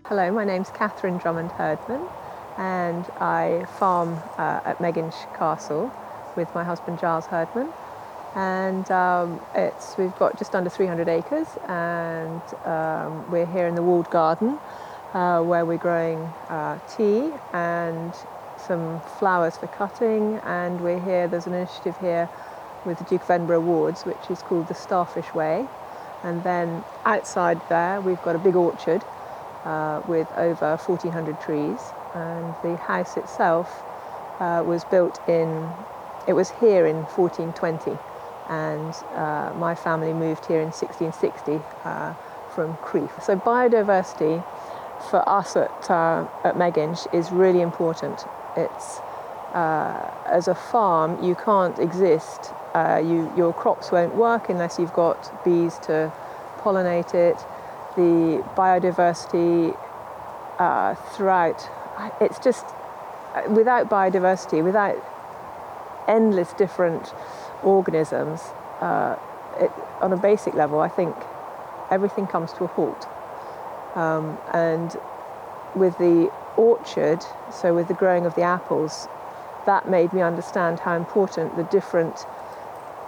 Hello, my name's Catherine Drummond-Herdman and I farm at Megginch Castle with my husband Giles Herdman, and we've got just under 300 acres, and we're here in the walled garden where we're growing tea and some flowers for cutting, and we're here, there's an initiative here with the Duke of Edinburgh Awards which is called the Starfish Way, and then outside there we've got a big orchard with over 1,400 trees, and the house itself was built it was here in 1420, and my family moved here in 1660 from Crieff. So biodiversity for us at Megginch is really important. It's as a farm you can't exist, your crops won't work unless you've got bees to pollinate it. The biodiversity throughout, it's just, without biodiversity, without endless different organisms, on a basic level, I think everything comes to a halt. And with the orchard, so with the growing of the apples, that made me understand how important the different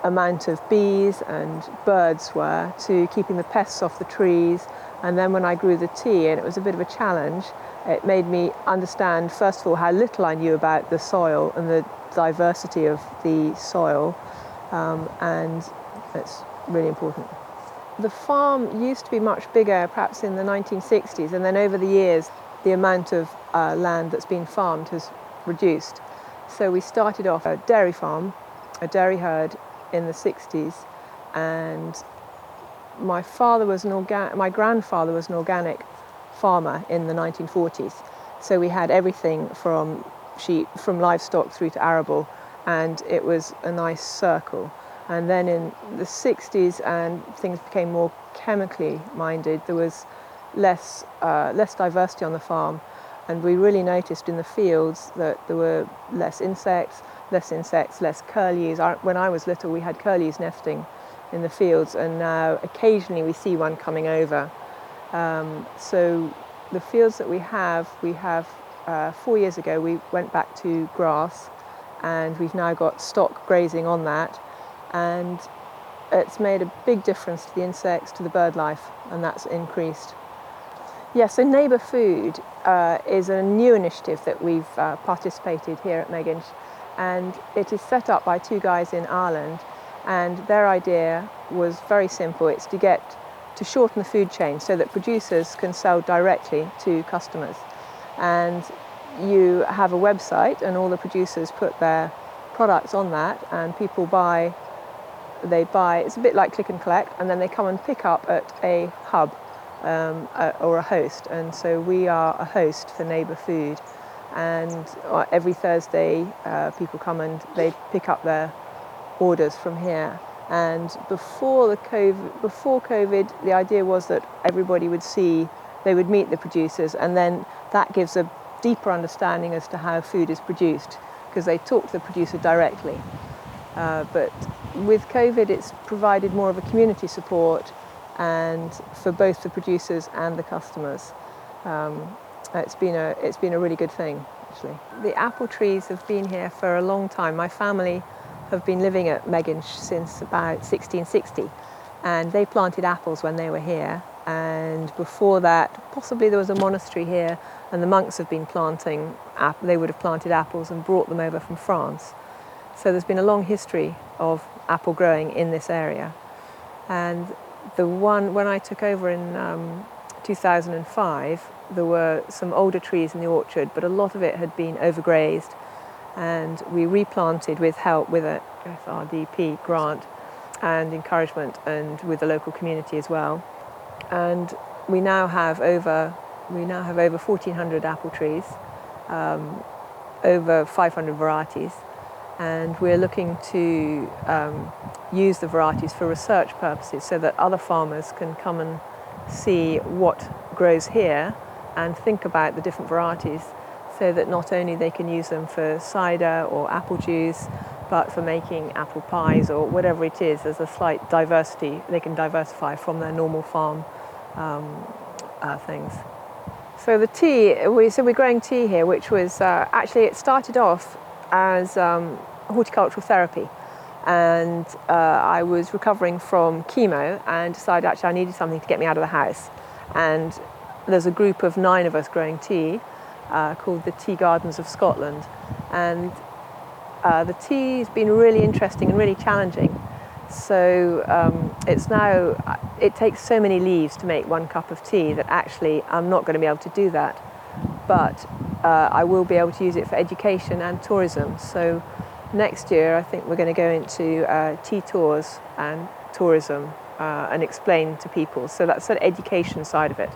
amount of bees and birds were to keeping the pests off the trees. And then when I grew the tea, and it was a bit of a challenge, it made me understand, first of all, how little I knew about the soil and the diversity of the soil, and it's really important. The farm used to be much bigger, perhaps in the 1960s, and then over the years the amount of land that's been farmed has reduced. So we started off a dairy farm, a dairy herd, in the 60s, and my grandfather was an organic farmer in the 1940s. So we had everything from sheep, from livestock through to arable, and it was a nice circle. And then in the 60s, and things became more chemically minded, there was less diversity on the farm, and we really noticed in the fields that there were less insects, less curlews. When I was little, we had curlews nesting in the fields, and now occasionally we see one coming over. So the fields that we have 4 years ago we went back to grass, and we've now got stock grazing on that, and it's made a big difference to the insects, to the bird life, and that's increased. Yeah, so Neighbour Food is a new initiative that we've participated here at Megginch, and it is set up by two guys in Ireland, and their idea was very simple. It's to shorten the food chain so that producers can sell directly to customers. And you have a website, and all the producers put their products on that, and people buy, it's a bit like click and collect, and then they come and pick up at a hub or a host. And so we are a host for Neighbour Food, and every Thursday people come and they pick up their orders from here. And before COVID, the idea was that everybody they would meet the producers, and then that gives a deeper understanding as to how food is produced, because they talk to the producer directly. But with COVID, it's provided more of a community support, and for both the producers and the customers. It's been a really good thing, actually. The apple trees have been here for a long time. My family have been living at Megginch since about 1660, and they planted apples when they were here. And before that, possibly there was a monastery here, and the monks have been planting. They would have planted apples and brought them over from France. So there's been a long history of apple growing in this area. And when I took over in 2005, there were some older trees in the orchard, but a lot of it had been overgrazed, and we replanted with help with a SRDP grant and encouragement, and with the local community as well. And we now have over 1,400 apple trees, over 500 varieties, and we're looking to use the varieties for research purposes, so that other farmers can come and see what grows here and think about the different varieties, so that not only they can use them for cider or apple juice, but for making apple pies or whatever it is. There's a slight diversity. They can diversify from their normal farm things. So the tea, we're growing tea here, which was actually, it started off as horticultural therapy, and I was recovering from chemo and decided actually I needed something to get me out of the house. And there's a group of 9 of us growing tea called the Tea Gardens of Scotland, and the tea has been really interesting and really challenging. So it takes so many leaves to make 1 cup of tea that actually I'm not going to be able to do that. But I will be able to use it for education and tourism. So next year I think we're going to go into tea tours and tourism and explain to people. So that's the education side of it.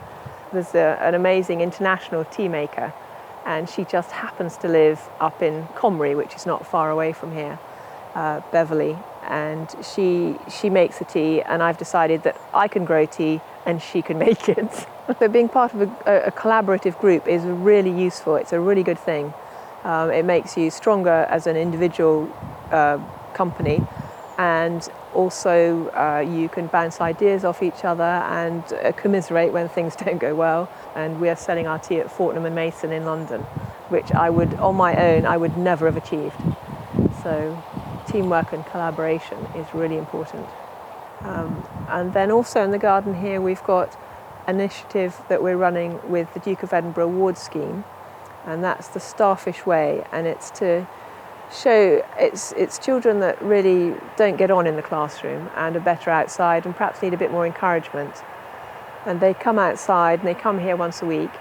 There's an amazing international tea maker, and she just happens to live up in Comrie, which is not far away from here, Beverley, and she makes the tea, and I've decided that I can grow tea and she can make it. So being part of a collaborative group is really useful. It's a really good thing. It makes you stronger as an individual company, and also you can bounce ideas off each other and commiserate when things don't go well. And we are selling our tea at Fortnum and Mason in London, which on my own, I would never have achieved. So teamwork and collaboration is really important. And then also in the garden here, we've got an initiative that we're running with the Duke of Edinburgh Award Scheme, and that's the Starfish Way, and it's to show it's children that really don't get on in the classroom and are better outside and perhaps need a bit more encouragement. And they come outside and they come here once a week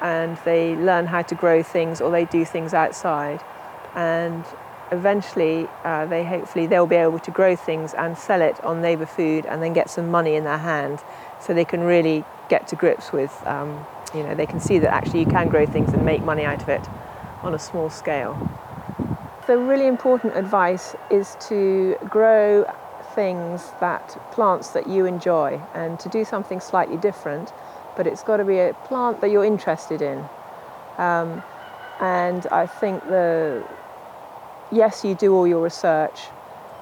and they learn how to grow things, or they do things outside, and eventually they'll be able to grow things and sell it on Neighbour Food and then get some money in their hand, so they can really get to grips with they can see that actually you can grow things and make money out of it on a small scale. The really important advice is to grow plants that you enjoy, and to do something slightly different, but it's got to be a plant that you're interested in. And I think yes, you do all your research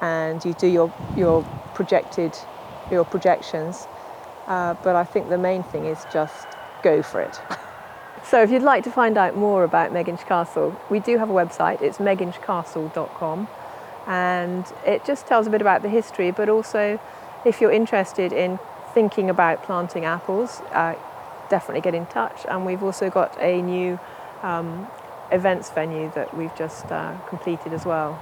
and you do your projections, but I think the main thing is just go for it. So if you'd like to find out more about Megginch Castle, we do have a website. It's megginchcastle.com, and it just tells a bit about the history, but also if you're interested in thinking about planting apples, definitely get in touch. And we've also got a new events venue that we've just completed as well.